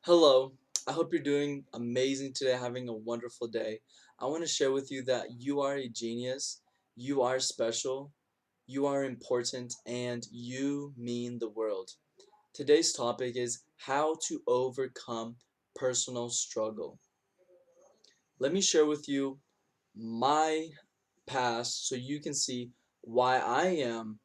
Hello, I hope you're doing amazing today, having a wonderful day. I want to share with you that you are a genius, you are special, you are important, and you mean the world. Today's topic is how to overcome personal struggle. Let me share with you my past so you can see why I am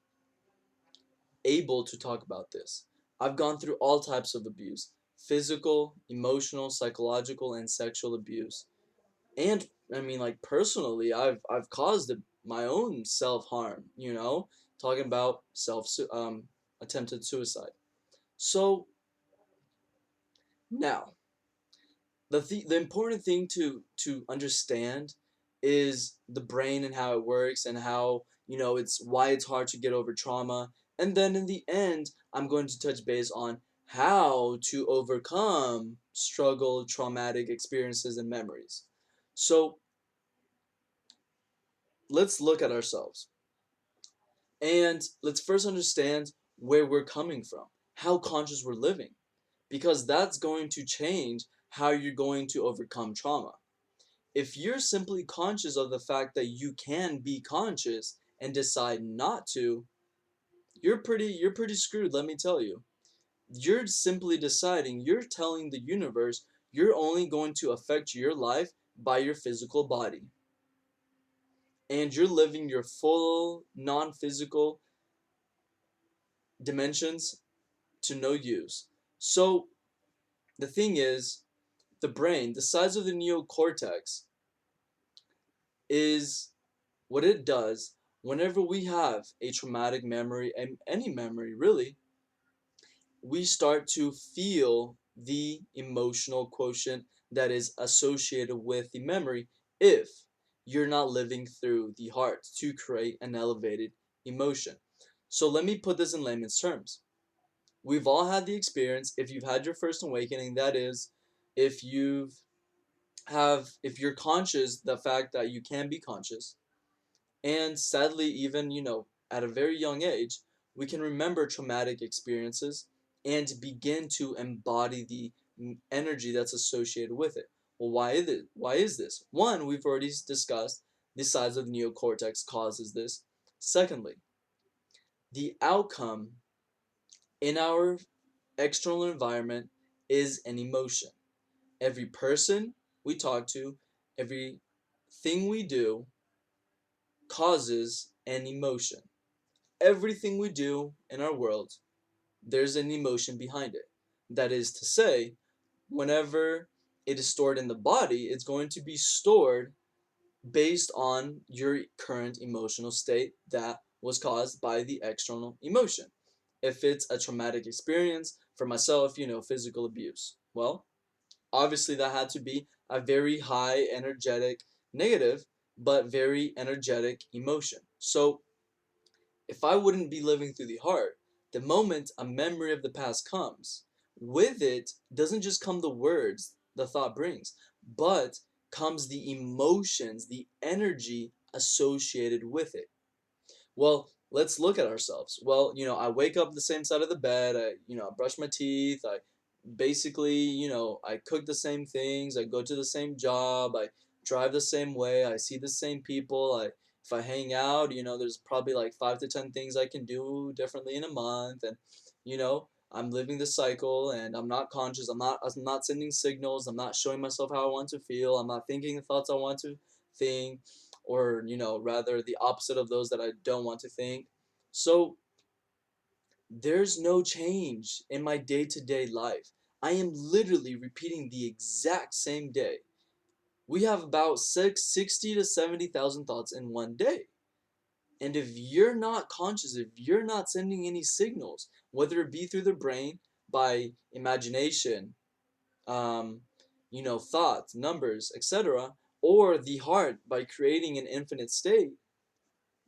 able to talk about this. I've gone through all types of abuse: physical, emotional, psychological, and sexual abuse. And I mean, like, personally, I've caused my own self-harm, talking about self attempted suicide. So now, the important thing to understand is the brain and how it works, and how, it's why it's hard to get over trauma. And then in the end, I'm going to touch base on how to overcome struggle, traumatic experiences, and memories. So let's look at ourselves, and let's first understand where we're coming from, how conscious we're living, because that's going to change how you're going to overcome trauma. If you're simply conscious of the fact that you can be conscious and decide not to, you're pretty screwed, let me tell you. You're simply deciding, you're telling the universe you're only going to affect your life by your physical body. And you're living your full non-physical dimensions to no use. So the thing is, the brain, the size of the neocortex, is what it does whenever we have a traumatic memory, and any memory really. We start to feel the emotional quotient that is associated with the memory if you're not living through the heart to create an elevated emotion. So let me put this in layman's terms. We've all had the experience, if you've had your first awakening, that is, if if you're conscious the fact that you can be conscious. And sadly, even, at a very young age, we can remember traumatic experiences and begin to embody the energy that's associated with it. Well, why is it? Why is this? One, we've already discussed the size of the neocortex causes this. Secondly, the outcome in our external environment is an emotion. Every person we talk to, everything we do causes an emotion. Everything we do in our world, there's an emotion behind it. That is to say, whenever it is stored in the body, it's going to be stored based on your current emotional state that was caused by the external emotion. If it's a traumatic experience, for myself, physical abuse, well, obviously that had to be a very high energetic, negative, but very energetic emotion. So if I wouldn't be living through the heart, the moment a memory of the past comes, with it doesn't just come the words the thought brings, but comes the emotions, the energy associated with it. Well, let's look at ourselves. Well, I wake up the same side of the bed, I brush my teeth, I basically, I cook the same things, I go to the same job, I drive the same way, I see the same people, if I hang out, there's probably like 5 to 10 things I can do differently in a month, and I'm living the cycle, and I'm not conscious. I'm not sending signals. I'm not showing myself how I want to feel. I'm not thinking the thoughts I want to think, or rather the opposite of those that I don't want to think. So there's no change in my day-to-day life. I am literally repeating the exact same day. We have about 60 to 70,000 thoughts in one day. And if you're not conscious, if you're not sending any signals, whether it be through the brain by imagination, um, thoughts, numbers, etc., or the heart by creating an infinite state,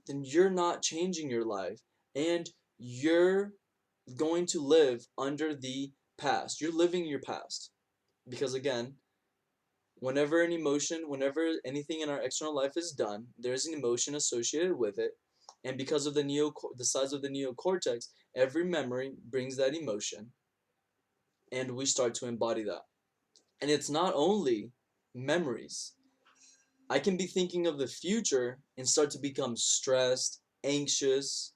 then you're not changing your life, and you're going to live under the past. You're living your past. Because again, whenever anything in our external life is done, there's an emotion associated with it. And because of the size of the neocortex, every memory brings that emotion. and we start to embody that. And it's not only memories. I can be thinking of the future and start to become stressed, anxious,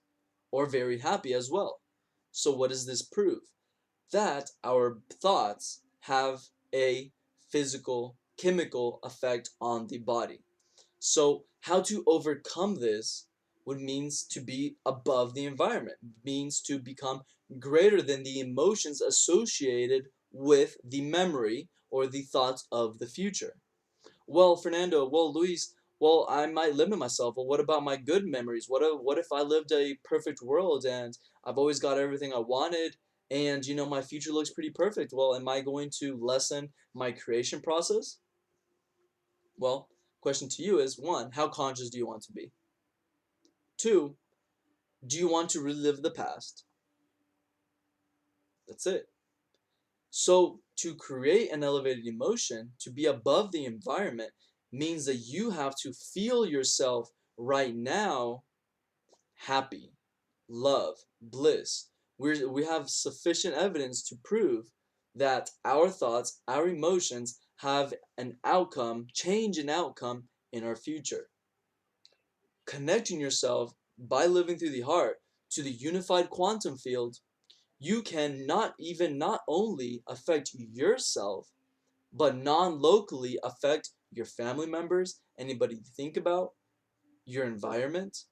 or very happy as well. So, what does this prove? That our thoughts have a physical, chemical effect on the body. So, how to overcome this would means to be above the environment, means to become greater than the emotions associated with the memory or the thoughts of the future. Well, Fernando, well, Luis, well, I might limit myself. Well, what about my good memories? What if I lived a perfect world and I've always got everything I wanted and my future looks pretty perfect? Well, am I going to lessen my creation process? Well, question to you is one, how conscious do you want to be? Two, do you want to relive the past? That's it. So, to create an elevated emotion, to be above the environment, means that you have to feel yourself right now happy, love, bliss. We have sufficient evidence to prove that our thoughts, our emotions have an outcome, change an outcome in our future. Connecting yourself by living through the heart to the unified quantum field, you can not only affect yourself, but non-locally affect your family members, anybody you think about, your environment.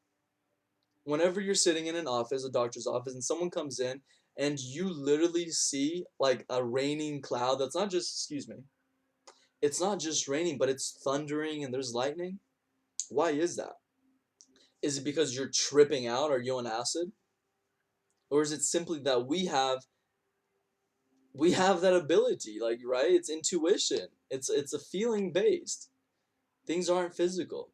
Whenever you're sitting in an office, a doctor's office, and someone comes in and you literally see like a raining cloud that's not just, excuse me, it's not just raining, but it's thundering and there's lightning. Why is that? Is it because you're tripping out? Are you on acid? Or is it simply that we have that ability, like, right? It's intuition. It's a feeling based. Things aren't physical.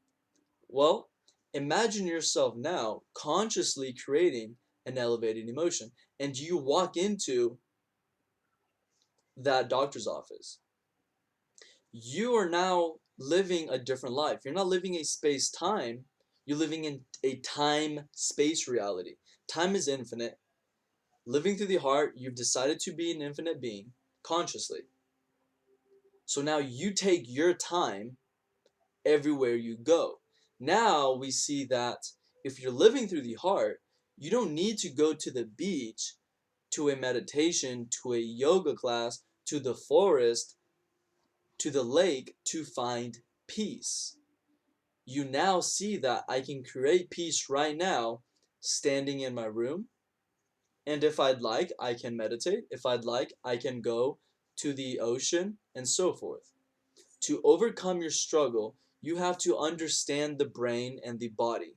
Well, imagine yourself now consciously creating an elevated emotion, and you walk into that doctor's office. You are now living a different life. You're not living a space time, you're living in a time space reality. Time is infinite. Living through the heart, you've decided to be an infinite being consciously. So now you take your time everywhere you go. Now we see that if you're living through the heart, you don't need to go to the beach, to a meditation, to a yoga class, to the forest, to the lake to find peace. You now see that I can create peace right now standing in my room. And if I'd like, I can meditate. If I'd like, I can go to the ocean and so forth. To overcome your struggle, you have to understand the brain and the body.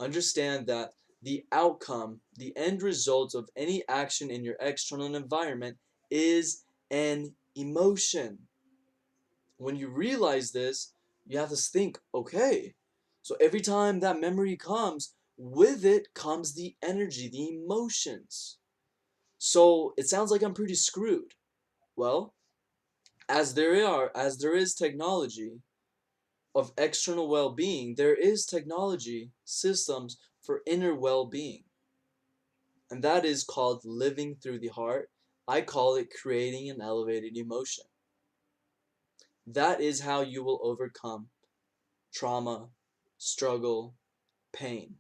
Understand that the outcome, the end result of any action in your external environment is an emotion. When you realize this, you have to think, okay, so every time that memory comes, with it comes the energy, the emotions. So it sounds like I'm pretty screwed. Well, as there is technology of external well-being, there is technology systems for inner well-being. And that is called living through the heart. I call it creating an elevated emotion. That is how you will overcome trauma, struggle, pain.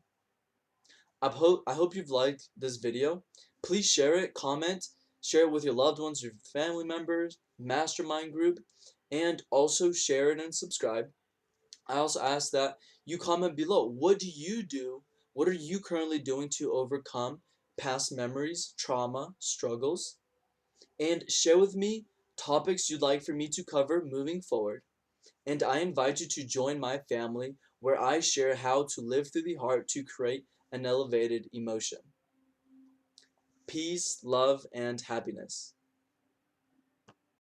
I hope you've liked this video. Please share it, comment, share it with your loved ones, your family members, mastermind group, and also share it and subscribe. I also ask that you comment below. What do you do? What are you currently doing to overcome past memories, trauma, struggles? And share with me topics you'd like for me to cover moving forward. And I invite you to join my family where I share how to live through the heart to create an elevated emotion. Peace, love, and happiness.